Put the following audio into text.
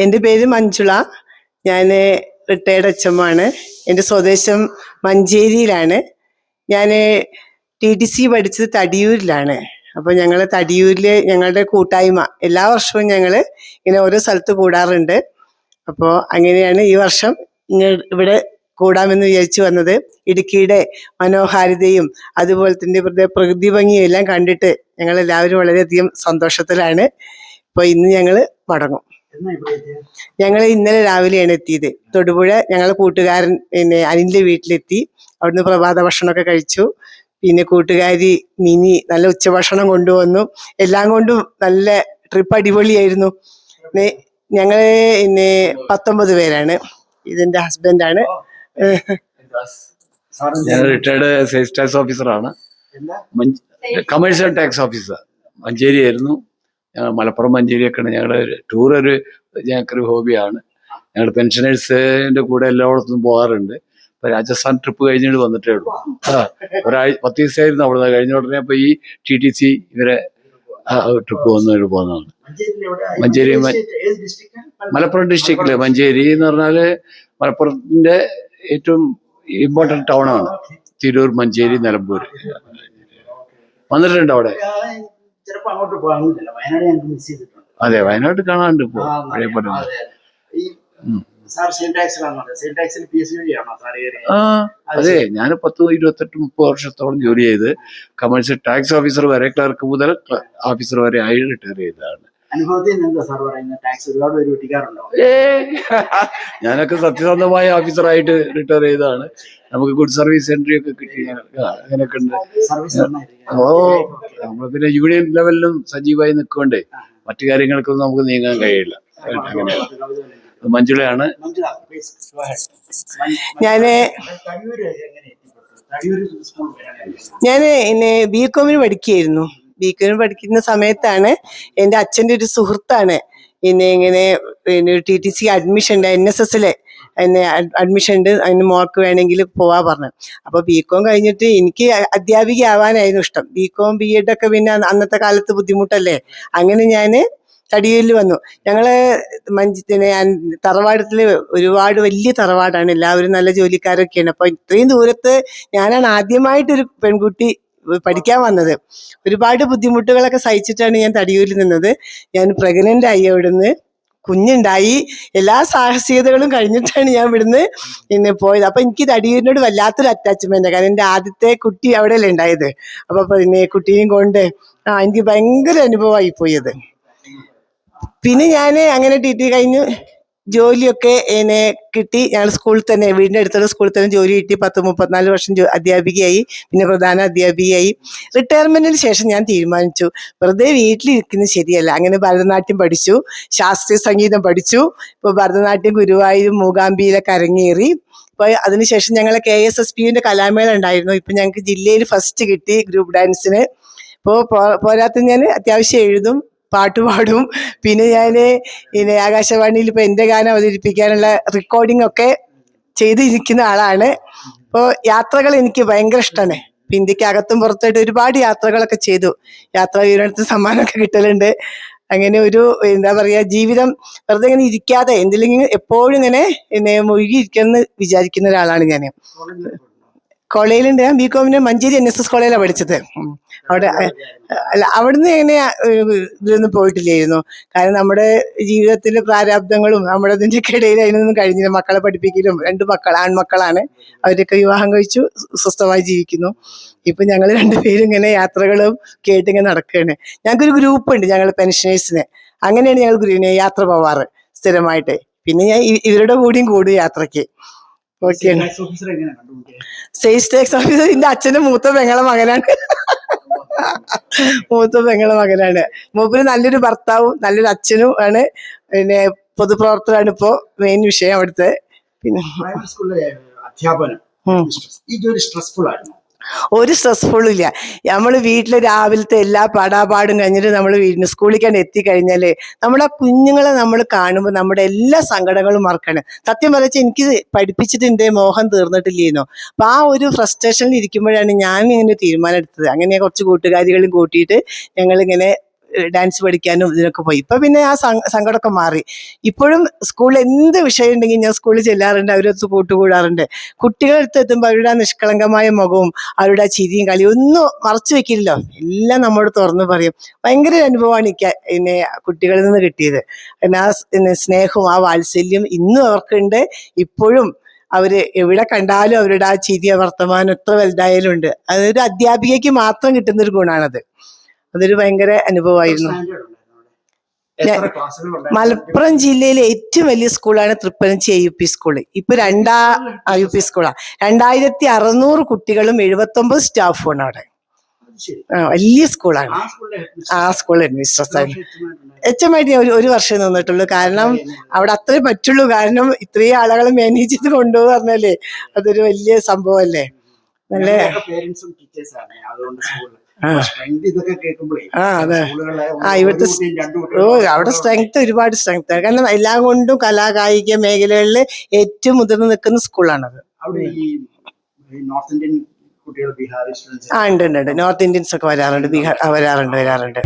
എൻ്റെ പേര് മഞ്ജുള. ഞാൻ റിട്ടയർഡ് അച്ഛമ്മാണ്. എൻ്റെ സ്വദേശം മഞ്ചേരിയിലാണ്. ഞാൻ TTC പഠിച്ചത് തടിയൂരിലാണ്. അപ്പോൾ ഞങ്ങൾ തടിയൂരിൽ ഞങ്ങളുടെ കൂട്ടായ്മ എല്ലാ വർഷവും ഞങ്ങൾ ഇങ്ങനെ ഓരോ സ്ഥലത്ത് കൂടാറുണ്ട്. അപ്പോൾ അങ്ങനെയാണ് ഈ വർഷം ഇവിടെ കൂടാമെന്ന് വിചാരിച്ചു വന്നത്. ഇടുക്കിയുടെ മനോഹാരിതയും അതുപോലെ തന്നെ ഇവരുടെ പ്രകൃതി ഭംഗിയും എല്ലാം കണ്ടിട്ട് ഞങ്ങളെല്ലാവരും വളരെയധികം സന്തോഷത്തിലാണ്. അപ്പോൾ ഇന്ന് ഞങ്ങൾ മടങ്ങും. ഞങ്ങൾ ഇന്നലെ രാവിലെയാണ് എത്തിയത്. തൊടുപുഴ ഞങ്ങൾ കൂട്ടുകാരൻ അനിലിൻ്റെ വീട്ടിലെത്തി. അവിടുന്ന് പ്രഭാത ഭക്ഷണമൊക്കെ കഴിച്ചു. പിന്നെ കൂട്ടുകാരി മിനി നല്ല ഉച്ചഭക്ഷണം കൊണ്ടുവന്നു. എല്ലാം കൊണ്ടും നല്ല ട്രിപ്പ് അടിപൊളിയായിരുന്നു. ഞങ്ങൾ 19 പേരാണ്. ഇതെന്റെ ഹസ്ബൻഡാണ്. ഞാൻ റിട്ടയർഡ് സെയിൽസ് ടാക്സ് ഓഫീസറാണ്. കമേഴ്ഷ്യൽ ടാക്സ് ഓഫീസർ മഞ്ചേരി ആയിരുന്നു. മലപ്പുറം മഞ്ചേരിയൊക്കെയാണ് ഞങ്ങളുടെ ടൂർ. ഞങ്ങൾക്കൊരു ഹോബിയാണ്. ഞങ്ങളുടെ പെൻഷനേഴ്സിന്റെ കൂടെ എല്ലായിടത്തും പോകാറുണ്ട്. ഇപ്പൊ രാജസ്ഥാൻ ട്രിപ്പ് കഴിഞ്ഞിട്ട് വന്നിട്ടേ ഉള്ളൂ. 10 ദിവസമായിരുന്നു അവിടുന്ന്. കഴിഞ്ഞ ഉടനെ ഇപ്പൊ ഈ TTC ഇവരെ ട്രിപ്പ് പോകുന്നതാണ്. മഞ്ചേരി മലപ്പുറം ഡിസ്ട്രിക്റ്റില് മഞ്ചേരി എന്ന് പറഞ്ഞാല് മലപ്പുറത്തിന്റെ ഏറ്റവും ഇമ്പോർട്ടന്റ് ടൗൺ ആണ്. തിരൂർ, മഞ്ചേരി, നിലമ്പൂര് വന്നിട്ടുണ്ട് അവിടെ. അതെ, വയനാട് കാണാണ്ട് ഇപ്പോ പഴയപോലെ. അതെ, ഞാൻ 10, 28, 30 വർഷത്തോളം ജോലി ചെയ്ത് കമേഴ്ഷ്യൽ ടാക്സ് ഓഫീസർ വരെ, ക്ലർക്ക് മുതൽ ഓഫീസർ വരെ ആയി റിട്ടയർ ചെയ്തതാണ്. ഞാനൊക്കെ സത്യസന്ധമായ ഓഫീസറായിട്ട് റിട്ടയർ ചെയ്തതാണ്. നമുക്ക് ഗുഡ് സർവീസ് എൻട്രി ഒക്കെ കിട്ടി. അങ്ങനെയൊക്കെ ഉണ്ട്. നമ്മൾ പിന്നെ യൂണിയൻ ലെവലിലും സജീവമായി നിൽക്കൊണ്ടേ മറ്റു കാര്യങ്ങൾക്കൊന്നും നമുക്ക് നീങ്ങാൻ കഴിയില്ല. അങ്ങനെ മഞ്ജുളയാണ്. ഞാന് BCom പഠിക്കുകയായിരുന്നു. BCom പഠിക്കുന്ന സമയത്താണ് എൻ്റെ അച്ഛൻ്റെ ഒരു സുഹൃത്താണ് ഇങ്ങനെ TTC അഡ്മിഷൻ ഉണ്ട്, NSSല് അഡ്മിഷൻ ഉണ്ട്, അതിന് മോൾക്ക് വേണമെങ്കിൽ പോവാ പറഞ്ഞു. അപ്പൊ BCom കഴിഞ്ഞിട്ട് എനിക്ക് അധ്യാപിക ആവാനായിരുന്നു ഇഷ്ടം. BCom B.Ed ഒക്കെ പിന്നെ അന്നത്തെ കാലത്ത് ബുദ്ധിമുട്ടല്ലേ. അങ്ങനെ ഞാന് തടിയൂരിൽ വന്നു. ഞങ്ങള് തറവാടത്തില് ഒരുപാട് വലിയ തറവാടാണ്. എല്ലാവരും നല്ല ജോലിക്കാരൊക്കെയാണ്. അപ്പൊ ഇത്രയും ദൂരത്ത് ഞാനാണ് ആദ്യമായിട്ടൊരു പെൺകുട്ടി പഠിക്കാൻ വന്നത്. ഒരുപാട് ബുദ്ധിമുട്ടുകളൊക്കെ സഹിച്ചിട്ടാണ് ഞാൻ തടിയൂരിൽ നിന്നത്. ഞാൻ പ്രഗ്നന്റ് ആയി. അവിടുന്ന് കുഞ്ഞുണ്ടായി. എല്ലാ സാഹസികതകളും കഴിഞ്ഞിട്ടാണ് ഞാൻ ഇവിടുന്ന് പോയത്. അപ്പൊ എനിക്ക് തടിയൂരിനോട് വല്ലാത്തൊരു അറ്റാച്ച്മെന്റ്. കാരണം എൻ്റെ ആദ്യത്തെ കുട്ടി അവിടെയല്ലേ ഉണ്ടായത്. അപ്പൊ കുട്ടിയും കൊണ്ട് എനിക്ക് ഭയങ്കര അനുഭവമായി പോയത്. പിന്നെ ഞാൻ അങ്ങനെ TT കഴിഞ്ഞു ജോലിയൊക്കെ കിട്ടി. ഞങ്ങൾ സ്കൂളിൽ തന്നെ, വീടിൻ്റെ അടുത്തുള്ള സ്കൂളിൽ തന്നെ ജോലി കിട്ടി. 34 വർഷം അധ്യാപികയായി. പിന്നെ പ്രധാന അധ്യാപികയായി. റിട്ടയർമെന്റിന് ശേഷം ഞാൻ തീരുമാനിച്ചു വെറുതെ വീട്ടിലിരിക്കുന്നത് ശരിയല്ല. അങ്ങനെ ഭരതനാട്യം പഠിച്ചു, ശാസ്ത്രീയ സംഗീതം പഠിച്ചു. ഇപ്പോൾ ഭരതനാട്യം ഗുരുവായൂരും മൂകാംബിയിലൊക്കെ അരങ്ങേറി. ഇപ്പോൾ അതിനുശേഷം ഞങ്ങളെ KSSPന്റെ കലാമേള ഉണ്ടായിരുന്നു. ഇപ്പം ഞങ്ങൾക്ക് ജില്ലയിൽ ഫസ്റ്റ് കിട്ടി ഗ്രൂപ്പ് ഡാൻസിന്. ഇപ്പോൾ പോരാത്ത ഞാൻ അത്യാവശ്യം എഴുതും, പാട്ടുപാടും. പിന്നെ ഞാൻ ആകാശവാണിയിൽ ഇപ്പോൾ എൻ്റെ ഗാനം അവതരിപ്പിക്കാനുള്ള റെക്കോർഡിംഗ് ഒക്കെ ചെയ്തിരിക്കുന്ന ആളാണ്. അപ്പോൾ യാത്രകൾ എനിക്ക് ഭയങ്കര ഇഷ്ടമാണ്. ഇന്ത്യക്ക് അകത്തും പുറത്തായിട്ട് ഒരുപാട് യാത്രകളൊക്കെ ചെയ്തു. യാത്രാ വിവരണത്തിന് സമ്മാനമൊക്കെ കിട്ടലുണ്ട്. അങ്ങനെ ഒരു എന്താ പറയുക, ജീവിതം വെറുതെ ഇങ്ങനെ ഇരിക്കാതെ എന്തിലെങ്കിലും എപ്പോഴും ഇങ്ങനെ മുഴുകിയിരിക്കുമെന്ന് വിചാരിക്കുന്ന ഒരാളാണ് ഞാൻ. കോളേജിലുണ്ട്. ഞാൻ BCom മഞ്ചേരി NSS കോളേജിലാണ് പഠിച്ചത്. അവിടെ അവിടുന്ന് ഇതിലൊന്നും പോയിട്ടില്ലായിരുന്നു. കാരണം നമ്മുടെ ജീവിതത്തിലെ പ്രാരാബ്ദങ്ങളും നമ്മുടെ ഇതിൻ്റെയൊക്കെ ഇടയിൽ അതിനൊന്നും കഴിഞ്ഞില്ല. മക്കളെ പഠിപ്പിക്കലും, 2 ആൺമക്കളാണ്. അവരൊക്കെ വിവാഹം കഴിച്ചു സ്വസ്ഥമായി ജീവിക്കുന്നു. ഇപ്പൊ ഞങ്ങൾ 2 പേരും ഇങ്ങനെ യാത്രകളും കേട്ടിങ്ങനെ നടക്കുകയാണ്. ഞങ്ങൾക്കൊരു ഗ്രൂപ്പ് ഉണ്ട്, ഞങ്ങൾ പെൻഷനേഴ്സിന്. അങ്ങനെയാണ് ഞങ്ങൾ യാത്ര പോവാറ് സ്ഥിരമായിട്ട്. പിന്നെ ഞാൻ ഇവരുടെ കൂടിയും കൂടും യാത്രയ്ക്ക്. സെയിൽസ് ടാക്സ് ഓഫീസർ എൻ്റെ അച്ഛൻ്റെ മൂത്ത പെങ്ങളെ മകനാണ്. മൂപ്പര് നല്ലൊരു ഭർത്താവും നല്ലൊരു അച്ഛനും ആണ്. പിന്നെ പൊതുപ്രവർത്തകരാണ് ഇപ്പോ മെയിൻ വിഷയം അവിടുത്തെ. പിന്നെ ഒരു സ്ട്രെസ്ഫുള്ളും ഇല്ല. നമ്മൾ വീട്ടിൽ രാവിലത്തെ എല്ലാ പാടാപാടും കഴിഞ്ഞിട്ട് നമ്മൾ സ്കൂളിലേക്കാണ് എത്തിക്കഴിഞ്ഞാല് നമ്മുടെ കുഞ്ഞുങ്ങളെ നമ്മൾ കാണുമ്പോൾ നമ്മുടെ എല്ലാ സങ്കടങ്ങളും മറക്കാണ്. സത്യം പറഞ്ഞാൽ എനിക്ക് പഠിപ്പിച്ചിട്ട് എൻ്റെ മോഹം തീർന്നിട്ടില്ലേനോ. അപ്പൊ ആ ഒരു ഫ്രസ്ട്രേഷനിൽ ഇരിക്കുമ്പോഴാണ് ഞാൻ ഇങ്ങനെ തീരുമാനം എടുത്തത്. അങ്ങനെ കുറച്ച് കൂട്ടുകാരികളും കൂട്ടിയിട്ട് ഞങ്ങളിങ്ങനെ ഡാൻസ് പഠിക്കാനും ഇതിനൊക്കെ പോയി. ഇപ്പൊ പിന്നെ ആ സങ്കടമൊക്കെ മാറി. ഇപ്പോഴും സ്കൂളിൽ എന്ത് വിഷയം ഉണ്ടെങ്കിൽ ഞാൻ സ്കൂളിൽ ചെല്ലാറുണ്ട്, അവരൊത്ത് കൂട്ടുകൂടാറുണ്ട്. കുട്ടികളടുത്ത് എത്തുമ്പോൾ അവരുടെ ആ നിഷ്കളങ്കമായ മുഖവും അവരുടെ ആ ചിരിയും കളിയും ഒന്നും മറച്ചു വെക്കില്ലല്ലോ, എല്ലാം നമ്മോട് തുറന്നു പറയും. ഭയങ്കര ഒരു അനുഭവമാണ് എനിക്ക് പിന്നെ കുട്ടികളിൽ നിന്ന് കിട്ടിയത്. പിന്നെ ആ സ്നേഹവും ആ വാത്സല്യം ഇന്നും അവർക്കുണ്ട്. ഇപ്പോഴും അവര് എവിടെ കണ്ടാലും അവരുടെ ആ ചിരിയ വർത്തമാനം എത്ര വലുതായാലും ഉണ്ട്. അതൊരു അധ്യാപികയ്ക്ക് മാത്രം കിട്ടുന്നൊരു ഗുണമാണത്. അതൊരു ഭയങ്കര അനുഭവമായിരുന്നു. മലപ്പുറം ജില്ലയിലെ ഏറ്റവും വലിയ സ്കൂളാണ് തൃപ്പനച്ചി UP സ്കൂള്. ഇപ്പൊ UP സ്കൂളാ. 2600 കുട്ടികളും 79 സ്റ്റാഫുമാണ് അവിടെ. വലിയ സ്കൂളാണ്. ആ സ്കൂളിൽ അഡ്മിനിസ്ട്രേറ്റർ ഏറ്റവുമായിട്ട് ഞാൻ ഒരു വർഷം നിന്നിട്ടുള്ളൂ. കാരണം അവിടെ അത്രേ പറ്റുള്ളൂ. കാരണം ഇത്രയും ആളുകളെ മാനേജ് ചെയ്ത് കൊണ്ടുപോകുക പറഞ്ഞാലേ അതൊരു വലിയ സംഭവമല്ലേ. നല്ല അതെ. ഇവിടുത്തെ അവിടെ സ്ട്രെങ്ത്, ഒരുപാട് സ്ട്രെങ്ത് ആണ്. കാരണം എല്ലാം കൊണ്ടും കലാകായിക മേഖലകളിൽ ഏറ്റവും മുതിർന്ന് നിൽക്കുന്ന സ്കൂളാണത്. ഉണ്ട്. നോർത്ത് ഇന്ത്യൻസ് ഒക്കെ വരാറുണ്ട്. വരാറുണ്ട്.